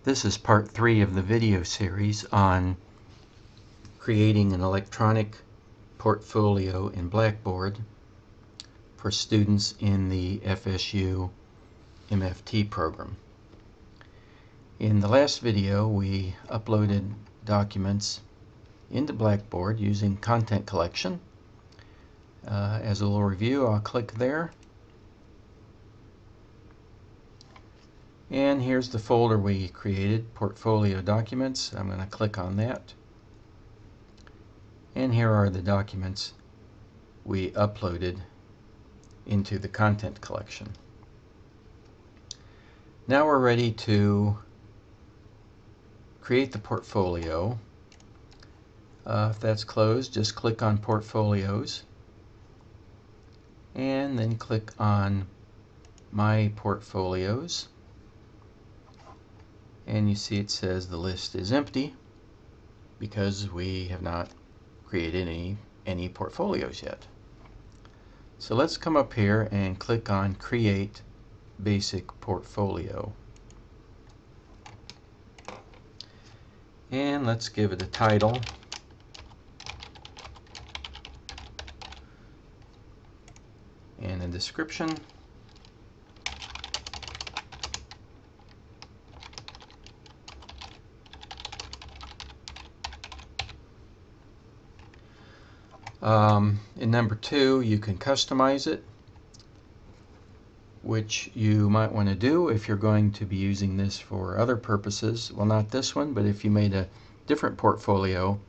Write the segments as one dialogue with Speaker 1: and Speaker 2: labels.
Speaker 1: This is part 3 of the video series on creating an electronic portfolio in Blackboard for students in the FSU MFT program. In the last video, we uploaded documents into Blackboard using content collection. As a little review, I'll click there. And here's the folder we created, Portfolio Documents. I'm going to click on that. And here are the documents we uploaded into the content collection. Now we're ready to create the portfolio. If that's closed, just click on Portfolios and then click on My Portfolios. And you see it says the list is empty because we have not created any portfolios yet. So let's come up here and click on Create Basic Portfolio. And let's give it a title. And a description. In number 2, you can customize it, which you might want to do if you're going to be using this for other purposes. Well, not this one, but if you made a different portfolio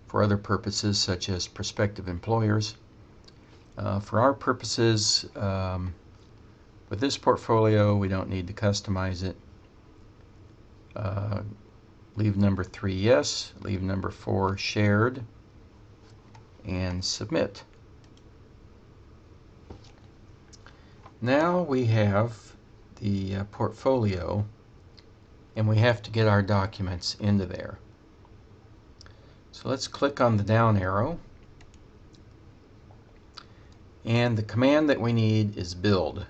Speaker 1: for other purposes, such as prospective employers. For our purposes, with this portfolio, we don't need to customize it. Leave number 3 yes, leave number 4 shared, and submit. Now we have the portfolio, and we have to get our documents into there. So let's click on the down arrow, and the command that we need is build.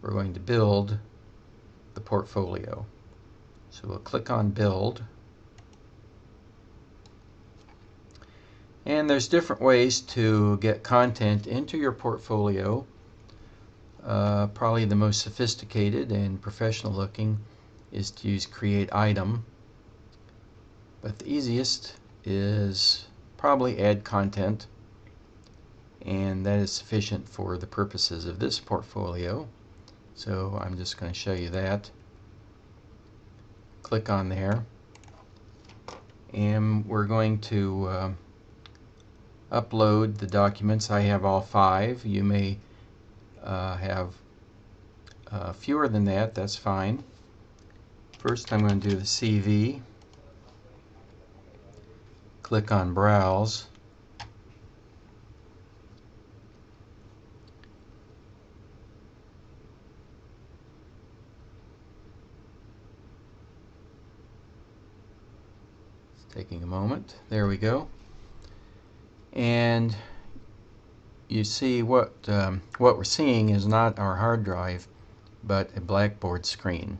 Speaker 1: We're going to build the portfolio. So we'll click on build. And there's different ways to get content into your portfolio. Probably the most sophisticated and professional looking is to use Create Item. But the easiest is probably Add Content. And that is sufficient for the purposes of this portfolio. So I'm just going to show you that. Click on there. And we're going to upload the documents. I have all 5. You may have fewer than that. That's fine. First, I'm going to do the CV. Click on Browse. It's taking a moment. There we go. And you see what we're seeing is not our hard drive, but a Blackboard screen.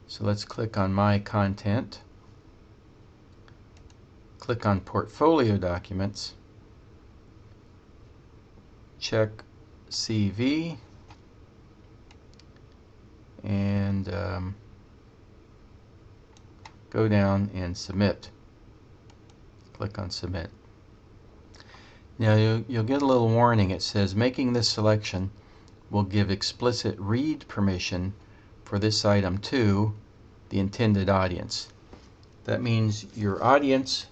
Speaker 1: So let's click on My Content. Click on Portfolio Documents. Check CV. And go down and Submit. Click on Submit. Now you'll get a little warning. It says making this selection will give explicit read permission for this item to the intended audience. That means your audience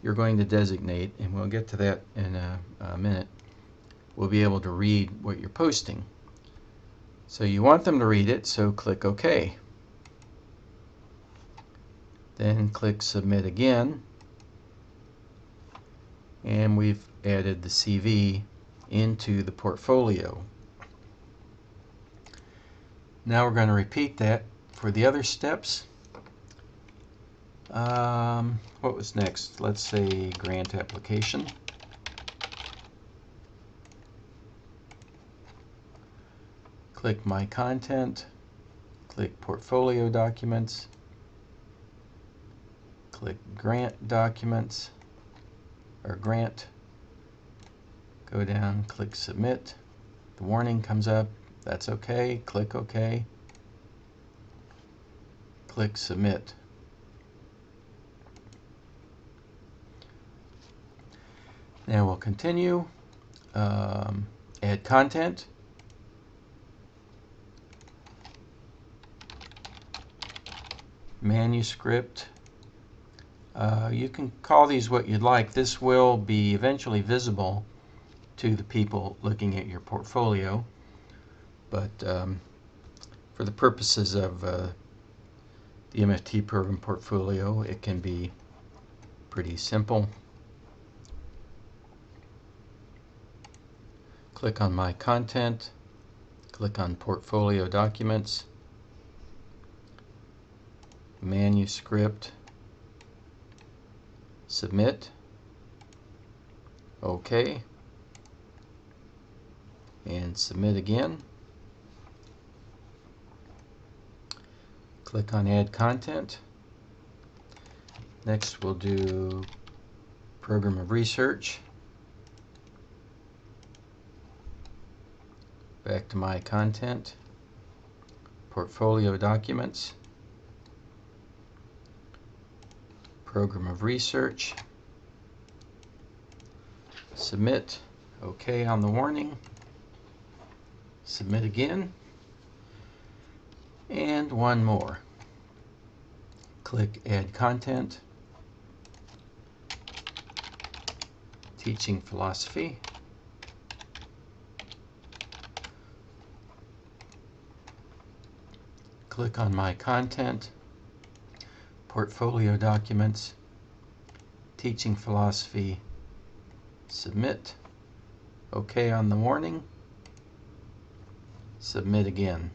Speaker 1: you're going to designate, and we'll get to that in a minute, will be able to read what you're posting. So you want them to read it, so click OK. Then click Submit again. And we've added the CV into the portfolio. Now we're going to repeat that for the other steps. What was next? Let's say grant application. Click My Content. click Portfolio Documents, click Grant Documents, or Grant, go down, click Submit. The warning comes up, that's okay, click OK, click Submit. Now we'll continue, add content, manuscript. You can call these what you'd like. This will be eventually visible to the people looking at your portfolio, but for the purposes of the MFT program portfolio, it can be pretty simple. Click on My Content, click on Portfolio Documents, Manuscript, Submit, OK, and Submit again. Click on Add Content. Next we'll do Program of Research. Back to My Content, Portfolio Documents, Program of Research, Submit, OK on the warning, Submit again, and one more. Click Add Content, Teaching Philosophy, click on My Content, Portfolio Documents, Teaching Philosophy, Submit, OK on the warning, Submit again.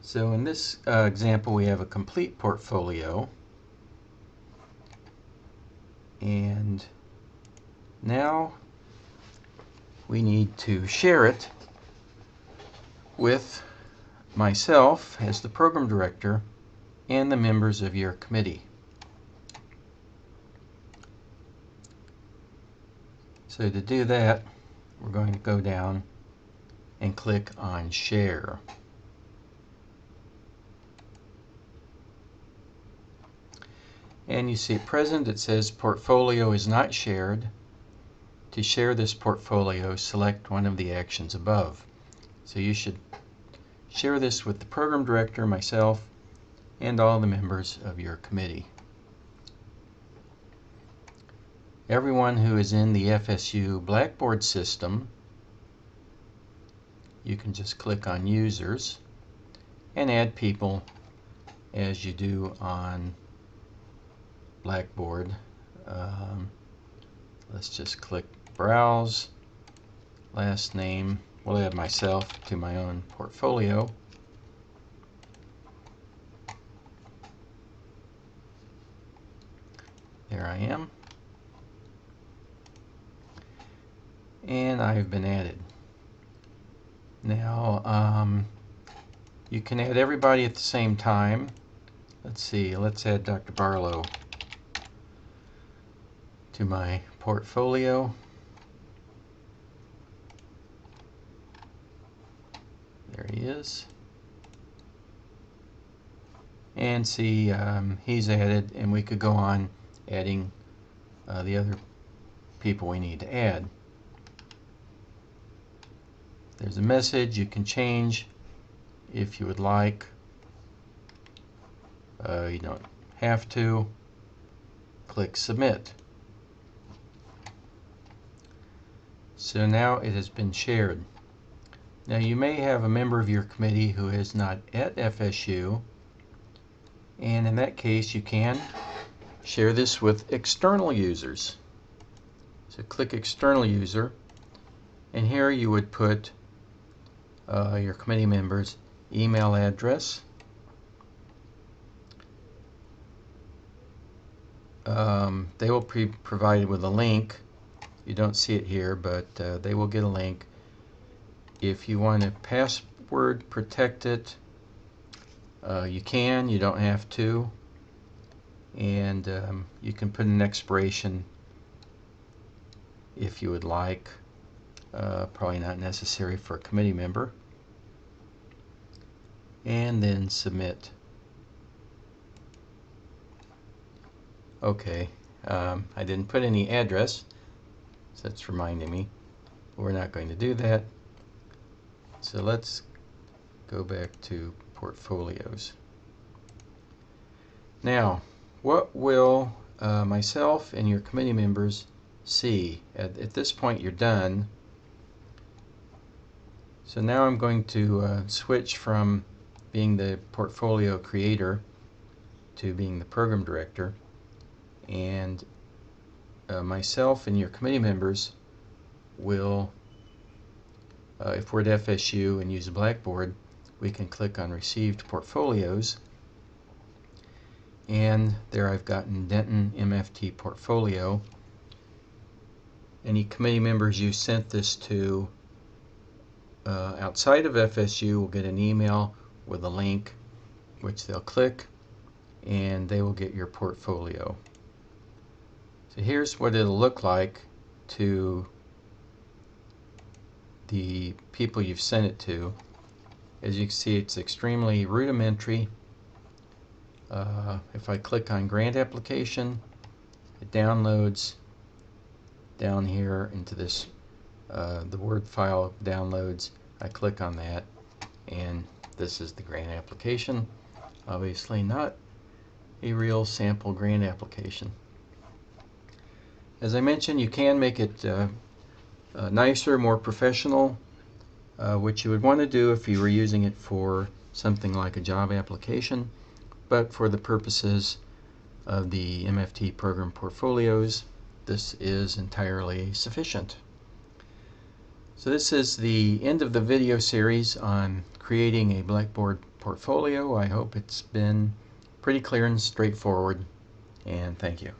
Speaker 1: So in this example we have a complete portfolio, and now we need to share it with myself as the program director and the members of your committee. So to do that, we're going to go down and click on Share. And you see at present it says Portfolio is not shared. To share this portfolio, select one of the actions above. So you should share this with the program director, myself, and all the members of your committee. Everyone who is in the FSU Blackboard system, you can just click on Users and add people as you do on Blackboard. Let's just click Browse, last name. We'll add myself to my own portfolio. There I am. And I've been added. Now, you can add everybody at the same time. Let's see, let's add Dr. Barlow to my portfolio. There he is. And see, he's added, and we could go on adding the other people we need to add. There's a message you can change if you would like. You don't have to. Click Submit. So now it has been shared. Now you may have a member of your committee who is not at FSU, and in that case you can share this with external users. So click External User, and here you would put your committee member's email address, they will be provided with a link. You don't see it here, but they will get a link. If you want to password protect it, you can, you don't have to. And you can put an expiration if you would like. Probably not necessary for a committee member. And then submit. Okay, I didn't put any address, so that's reminding me. We're not going to do that. So let's go back to portfolios. Now, what will myself and your committee members see? At this point, you're done. So now I'm going to switch from being the portfolio creator to being the program director. And myself and your committee members will, if we're at FSU and use Blackboard, we can click on Received Portfolios. And there I've gotten Denton MFT Portfolio. Any committee members you sent this to outside of FSU will get an email with a link which they'll click, and they will get your portfolio. So here's what it'll look like to the people you've sent it to. As you can see, it's extremely rudimentary. If I click on grant application, it downloads down here into this, the Word file downloads. I click on that, and this is the grant application. Obviously not a real sample grant application. As I mentioned, you can make it nicer, more professional, which you would want to do if you were using it for something like a job application. But for the purposes of the MFT program portfolios, this is entirely sufficient. So this is the end of the video series on creating a Blackboard portfolio. I hope it's been pretty clear and straightforward, and thank you.